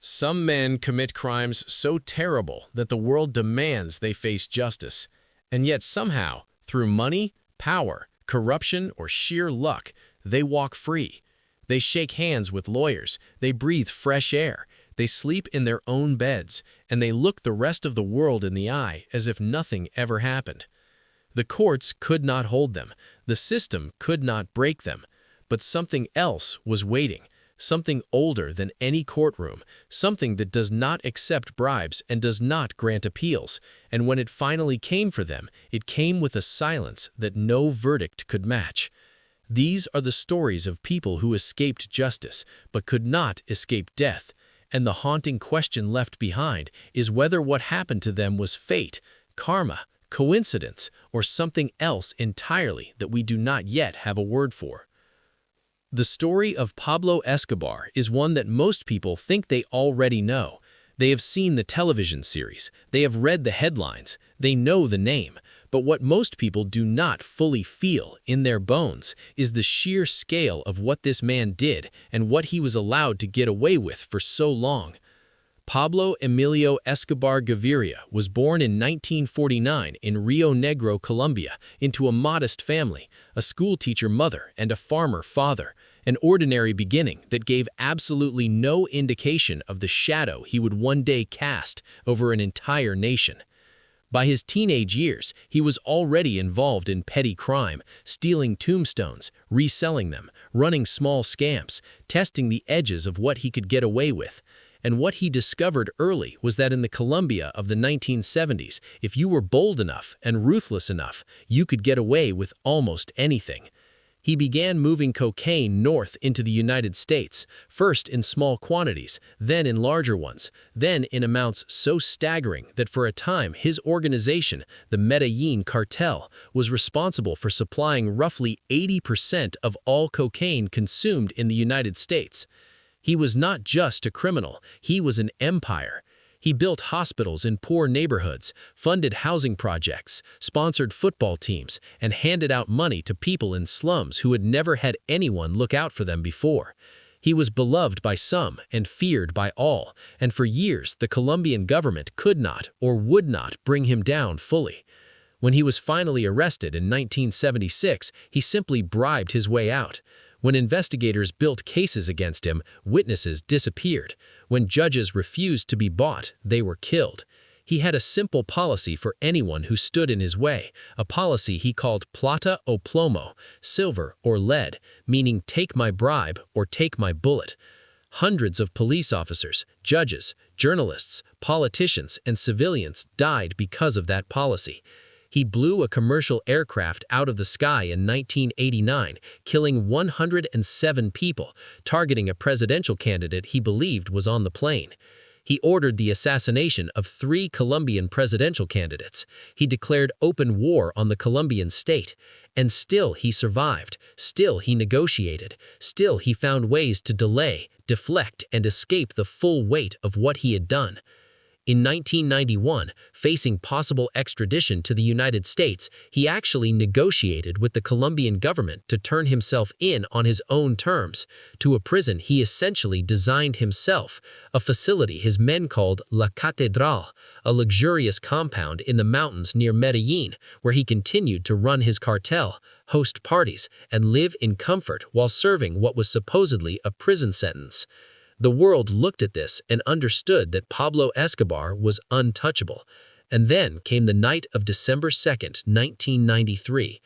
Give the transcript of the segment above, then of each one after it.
Some men commit crimes so terrible that the world demands they face justice, and yet somehow, through money, power, corruption, or sheer luck, they walk free. They shake hands with lawyers, they breathe fresh air, they sleep in their own beds, and they look the rest of the world in the eye as if nothing ever happened. The courts could not hold them, the system could not break them, but something else was waiting. Something older than any courtroom, something that does not accept bribes and does not grant appeals, and when it finally came for them, it came with a silence that no verdict could match. These are the stories of people who escaped justice, but could not escape death, and the haunting question left behind is whether what happened to them was fate, karma, coincidence, or something else entirely that we do not yet have a word for. The story of Pablo Escobar is one that most people think they already know. They have seen the television series, they have read the headlines, they know the name, but what most people do not fully feel in their bones is the sheer scale of what this man did and what he was allowed to get away with for so long. Pablo Emilio Escobar Gaviria was born in 1949 in Rio Negro, Colombia, into a modest family, a schoolteacher mother and a farmer father, an ordinary beginning that gave absolutely no indication of the shadow he would one day cast over an entire nation. By his teenage years, he was already involved in petty crime, stealing tombstones, reselling them, running small scams, testing the edges of what he could get away with. And what he discovered early was that in the Colombia of the 1970s, if you were bold enough and ruthless enough, you could get away with almost anything. He began moving cocaine north into the United States, first in small quantities, then in larger ones, then in amounts so staggering that for a time his organization, the Medellin Cartel, was responsible for supplying roughly 80% of all cocaine consumed in the United States. He was not just a criminal, he was an empire. He built hospitals in poor neighborhoods, funded housing projects, sponsored football teams, and handed out money to people in slums who had never had anyone look out for them before. He was beloved by some and feared by all, and for years the Colombian government could not or would not bring him down fully. When he was finally arrested in 1976, he simply bribed his way out. When investigators built cases against him, witnesses disappeared. When judges refused to be bought, they were killed. He had a simple policy for anyone who stood in his way, a policy he called plata o plomo, silver or lead, meaning take my bribe or take my bullet. Hundreds of police officers, judges, journalists, politicians, and civilians died because of that policy. He blew a commercial aircraft out of the sky in 1989, killing 107 people, targeting a presidential candidate he believed was on the plane. He ordered the assassination of 3 Colombian presidential candidates. He declared open war on the Colombian state. And still he survived, still he negotiated, still he found ways to delay, deflect, and escape the full weight of what he had done. In 1991, facing possible extradition to the United States, he actually negotiated with the Colombian government to turn himself in on his own terms, to a prison he essentially designed himself, a facility his men called La Catedral, a luxurious compound in the mountains near Medellin, where he continued to run his cartel, host parties, and live in comfort while serving what was supposedly a prison sentence. The world looked at this and understood that Pablo Escobar was untouchable. And then came the night of December 2nd, 1993.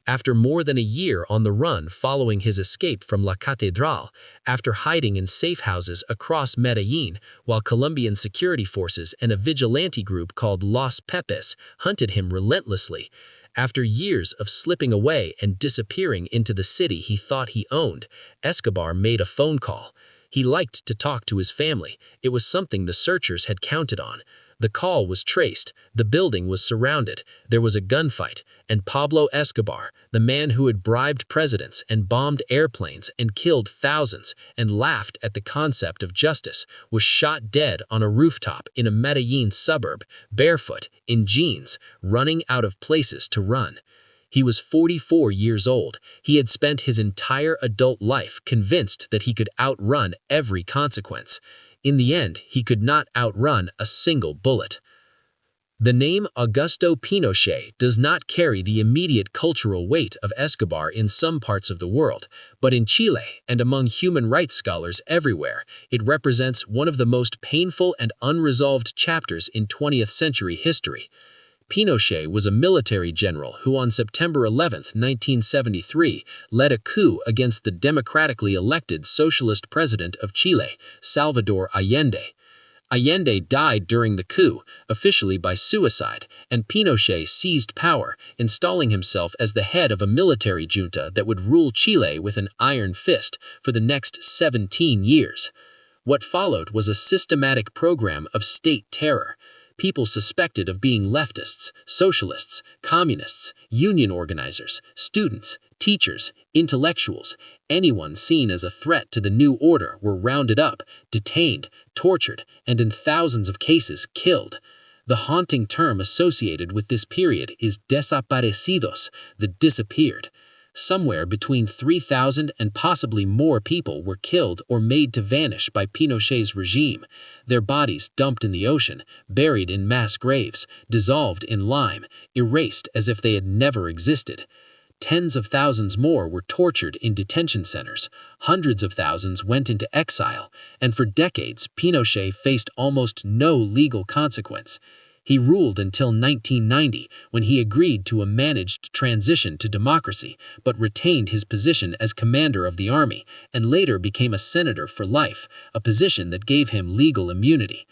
After more than a year on the run following his escape from La Catedral, after hiding in safe houses across Medellin, while Colombian security forces and a vigilante group called Los Pepes hunted him relentlessly, after years of slipping away and disappearing into the city he thought he owned, Escobar made a phone call. He liked to talk to his family. It was something the searchers had counted on. The call was traced, the building was surrounded, there was a gunfight, and Pablo Escobar, the man who had bribed presidents and bombed airplanes and killed thousands and laughed at the concept of justice, was shot dead on a rooftop in a Medellin suburb, barefoot, in jeans, running out of places to run. He was 44 years old. He had spent his entire adult life convinced that he could outrun every consequence. In the end, he could not outrun a single bullet. The name Augusto Pinochet does not carry the immediate cultural weight of Escobar in some parts of the world, but in Chile and among human rights scholars everywhere, it represents one of the most painful and unresolved chapters in 20th century history. Pinochet was a military general who on September 11, 1973, led a coup against the democratically elected socialist president of Chile, Salvador Allende. Allende died during the coup, officially by suicide, and Pinochet seized power, installing himself as the head of a military junta that would rule Chile with an iron fist for the next 17 years. What followed was a systematic program of state terror. People suspected of being leftists, socialists, communists, union organizers, students, teachers, intellectuals, anyone seen as a threat to the new order were rounded up, detained, tortured, and in thousands of cases killed. The haunting term associated with this period is desaparecidos, the disappeared. Somewhere between 3,000 and possibly more people were killed or made to vanish by Pinochet's regime, their bodies dumped in the ocean, buried in mass graves, dissolved in lime, erased as if they had never existed. Tens of thousands more were tortured in detention centers, hundreds of thousands went into exile, and for decades Pinochet faced almost no legal consequence. He ruled until 1990, when he agreed to a managed transition to democracy, but retained his position as commander of the army, and later became a senator for life, a position that gave him legal immunity.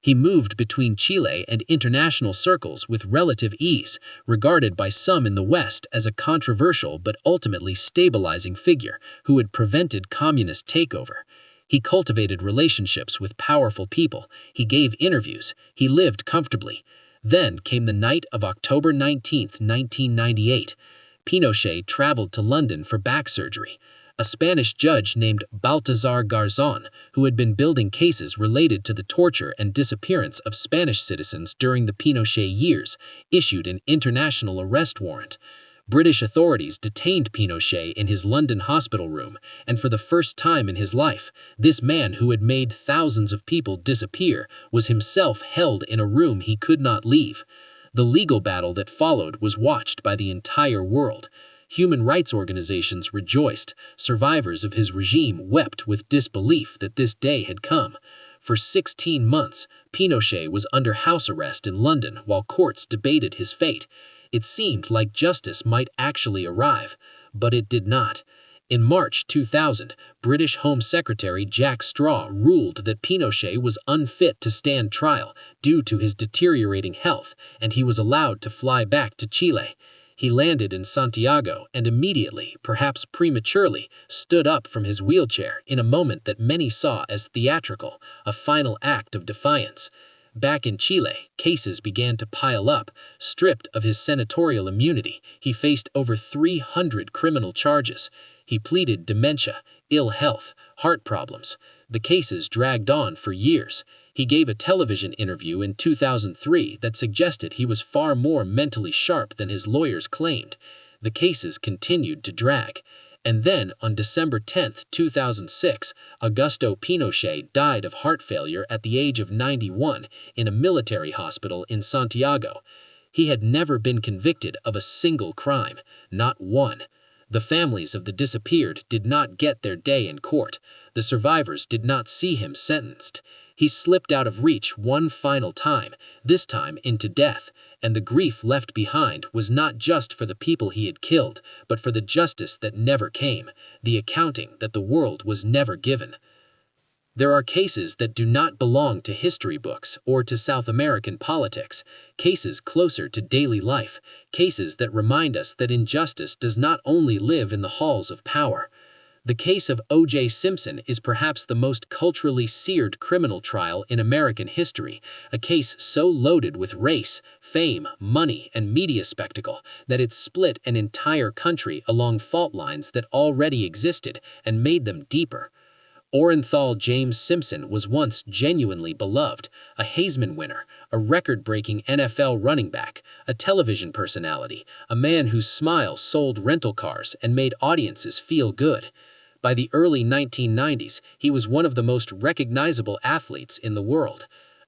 He moved between Chile and international circles with relative ease, regarded by some in the West as a controversial but ultimately stabilizing figure who had prevented communist takeover. He cultivated relationships with powerful people, he gave interviews, he lived comfortably. Then came the night of October 19, 1998. Pinochet traveled to London for back surgery. A Spanish judge named Baltasar Garzón, who had been building cases related to the torture and disappearance of Spanish citizens during the Pinochet years, issued an international arrest warrant. British authorities detained Pinochet in his London hospital room, and for the first time in his life, this man who had made thousands of people disappear was himself held in a room he could not leave. The legal battle that followed was watched by the entire world. Human rights organizations rejoiced. Survivors of his regime wept with disbelief that this day had come. For 16 months, Pinochet was under house arrest in London while courts debated his fate. It seemed like justice might actually arrive, but it did not. In March 2000, British Home Secretary Jack Straw ruled that Pinochet was unfit to stand trial due to his deteriorating health, and he was allowed to fly back to Chile. He landed in Santiago and immediately, perhaps prematurely, stood up from his wheelchair in a moment that many saw as theatrical, a final act of defiance. Back in Chile, cases began to pile up. Stripped of his senatorial immunity, he faced over 300 criminal charges. He pleaded dementia, ill health, heart problems. The cases dragged on for years. He gave a television interview in 2003 that suggested he was far more mentally sharp than his lawyers claimed. The cases continued to drag. And then, on December 10, 2006, Augusto Pinochet died of heart failure at the age of 91 in a military hospital in Santiago. He had never been convicted of a single crime, not one. The families of the disappeared did not get their day in court. The survivors did not see him sentenced. He slipped out of reach one final time, this time into death, and the grief left behind was not just for the people he had killed, but for the justice that never came, the accounting that the world was never given. There are cases that do not belong to history books or to South American politics, cases closer to daily life, cases that remind us that injustice does not only live in the halls of power. The case of O.J. Simpson is perhaps the most culturally seared criminal trial in American history, a case so loaded with race, fame, money, and media spectacle that it split an entire country along fault lines that already existed and made them deeper. Orenthal James Simpson was once genuinely beloved, a Heisman winner, a record-breaking NFL running back, a television personality, a man whose smile sold rental cars and made audiences feel good. By the early 1990s, he was one of the most recognizable athletes in the world.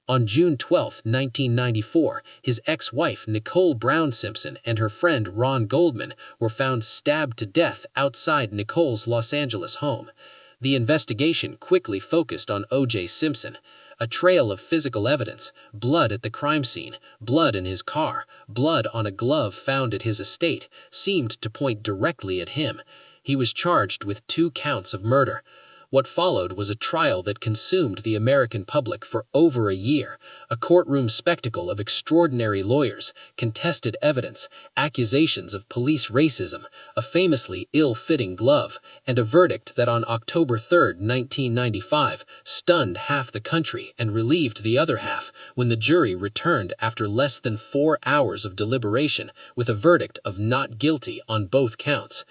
On June 12, 1994, his ex-wife Nicole Brown Simpson and her friend Ron Goldman were found stabbed to death outside Nicole's Los Angeles home. The investigation quickly focused on O.J. Simpson. A trail of physical evidence, blood at the crime scene, blood in his car, blood on a glove found at his estate, seemed to point directly at him. He was charged with 2 counts of murder. What followed was a trial that consumed the American public for over a year, a courtroom spectacle of extraordinary lawyers, contested evidence, accusations of police racism, a famously ill-fitting glove, and a verdict that on October 3, 1995, stunned half the country and relieved the other half when the jury returned after less than 4 hours of deliberation with a verdict of not guilty on both counts.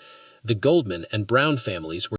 The Goldman and Brown families were